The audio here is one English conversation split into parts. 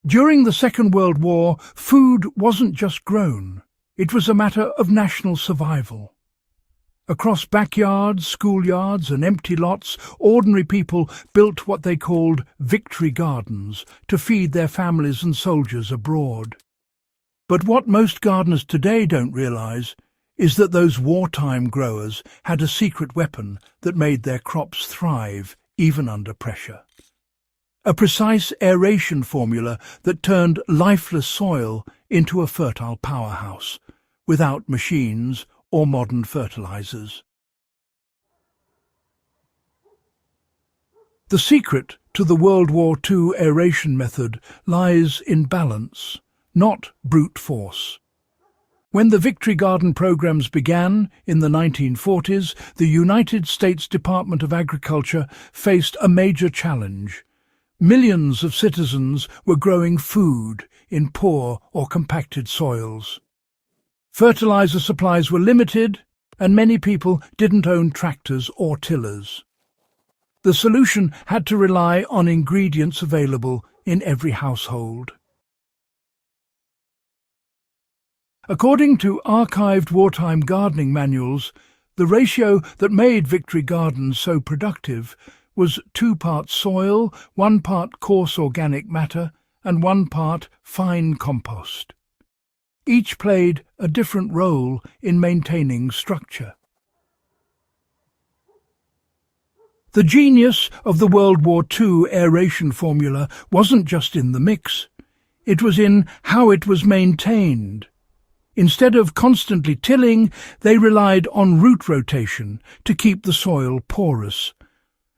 During the Second World War, food wasn't just grown. It was a matter of national survival. Across backyards, schoolyards and empty lots, ordinary people built what they called victory gardens to feed their families and soldiers abroad. But what most gardeners today don't realize is that those wartime growers had a secret weapon that made their crops thrive even under pressure. A precise aeration formula that turned lifeless soil into a fertile powerhouse, without machines or modern fertilizers. The secret to the World War II aeration method lies in balance, not brute force. When the Victory Garden programs began in the 1940s, the United States Department of Agriculture faced a major challenge. Millions of citizens were growing food in poor or compacted soils. Fertilizer supplies were limited, and many people didn't own tractors or tillers. The solution had to rely on ingredients available in every household. According to archived wartime gardening manuals, the ratio that made Victory Gardens so productive was 2 parts soil, 1 part coarse organic matter, and 1 part fine compost. Each played a different role in maintaining structure. The genius of the World War II aeration formula wasn't just in the mix, it was in how it was maintained. Instead of constantly tilling, they relied on root rotation to keep the soil porous.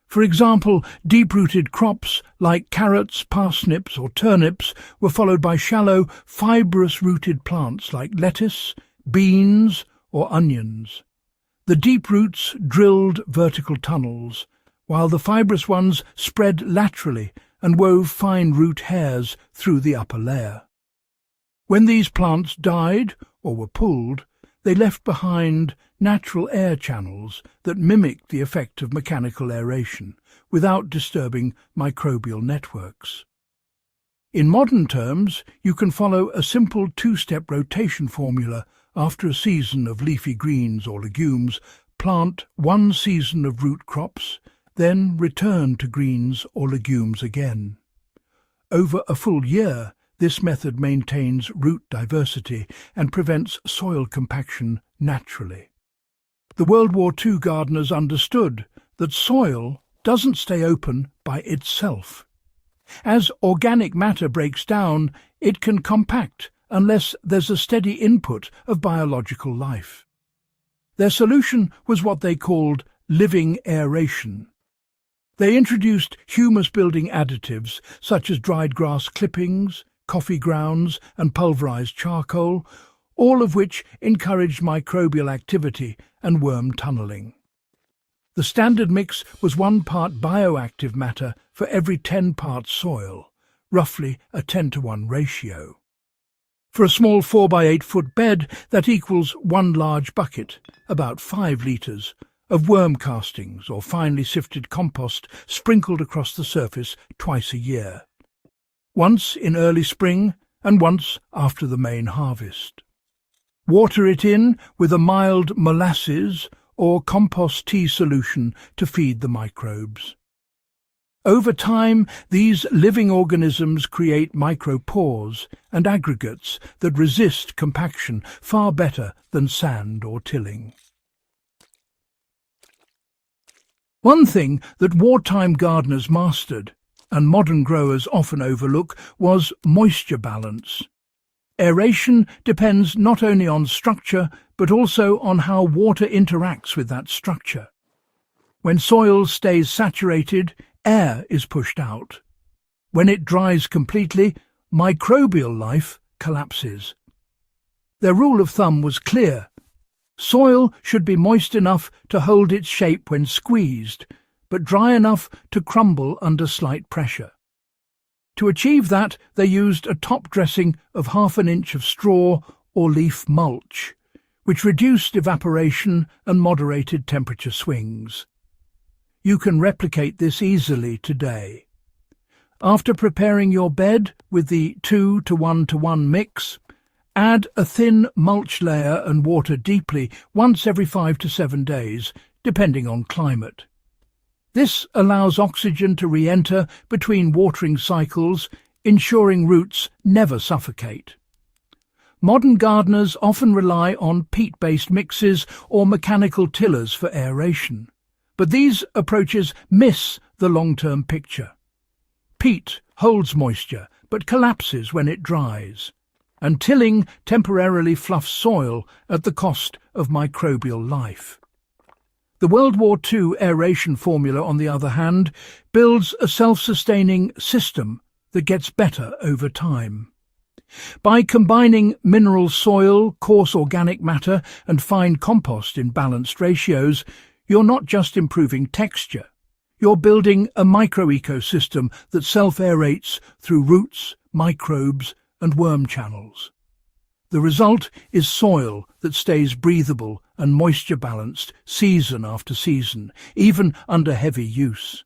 For example, deep-rooted crops like carrots, parsnips or turnips were followed by shallow, fibrous-rooted plants like lettuce, beans or onions. The deep roots drilled vertical tunnels, while the fibrous ones spread laterally and wove fine root hairs through the upper layer. When these plants died or were pulled, they left behind natural air channels that mimicked the effect of mechanical aeration without disturbing microbial networks. In modern terms, you can follow a simple 2-step rotation formula. After a season of leafy greens or legumes, plant 1 season of root crops, then return to greens or legumes again. Over a full year, this method maintains root diversity and prevents soil compaction naturally. The World War II gardeners understood that soil doesn't stay open by itself. As organic matter breaks down, it can compact unless there's a steady input of biological life. Their solution was what they called living aeration. They introduced humus-building additives such as dried grass clippings, coffee grounds and pulverized charcoal, all of which encouraged microbial activity and worm tunneling. The standard mix was 1 part bioactive matter for every 10 parts soil, roughly a 10-to-1 ratio. For a small 4-by-8-foot bed, that equals 1 large bucket, about 5 litres, of worm castings or finely sifted compost sprinkled across the surface twice a year. Once in early spring and once after the main harvest. Water it in with a mild molasses or compost tea solution to feed the microbes. Over time, these living organisms create micropores and aggregates that resist compaction far better than sand or tilling. One thing that wartime gardeners mastered, and modern growers often overlook, was moisture balance. Aeration depends not only on structure, but also on how water interacts with that structure. When soil stays saturated, air is pushed out. When it dries completely, microbial life collapses. Their rule of thumb was clear. Soil should be moist enough to hold its shape when squeezed, but dry enough to crumble under slight pressure. To achieve that, they used a top dressing of 1/2 inch of straw or leaf mulch, which reduced evaporation and moderated temperature swings. You can replicate this easily today. After preparing your bed with the 2:1:1 mix, add a thin mulch layer and water deeply once every 5 to 7 days, depending on climate. This allows oxygen to re-enter between watering cycles, ensuring roots never suffocate. Modern gardeners often rely on peat-based mixes or mechanical tillers for aeration, but these approaches miss the long-term picture. Peat holds moisture but collapses when it dries, and tilling temporarily fluffs soil at the cost of microbial life. The World War II aeration formula, on the other hand, builds a self-sustaining system that gets better over time. By combining mineral soil, coarse organic matter and fine compost in balanced ratios, you're not just improving texture, you're building a micro-ecosystem that self-aerates through roots, microbes and worm channels. The result is soil that stays breathable and moisture-balanced season after season, even under heavy use.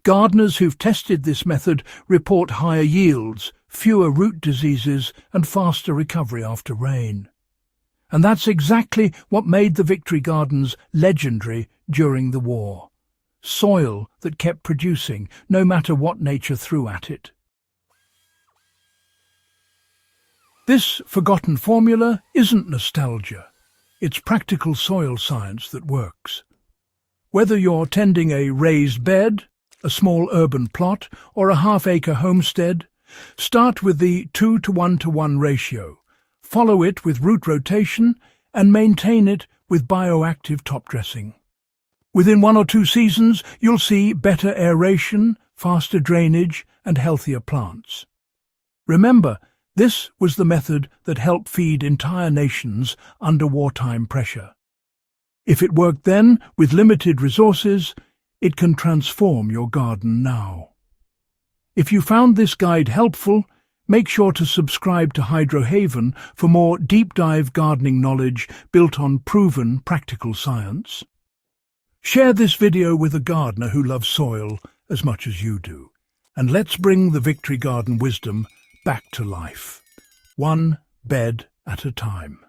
Gardeners who've tested this method report higher yields, fewer root diseases and faster recovery after rain. And that's exactly what made the Victory Gardens legendary during the war. Soil that kept producing, no matter what nature threw at it. This forgotten formula isn't nostalgia. It's practical soil science that works. Whether you're tending a raised bed, a small urban plot, or a half-acre homestead, start with the 2:1:1 ratio, follow it with root rotation, and maintain it with bioactive top dressing. Within 1 or 2 seasons, you'll see better aeration, faster drainage, and healthier plants. Remember, this was the method that helped feed entire nations under wartime pressure. If it worked then, with limited resources, it can transform your garden now. If you found this guide helpful, make sure to subscribe to Hydrohaven for more deep-dive gardening knowledge built on proven practical science. Share this video with a gardener who loves soil as much as you do, and let's bring the Victory Garden wisdom back to life, one bed at a time.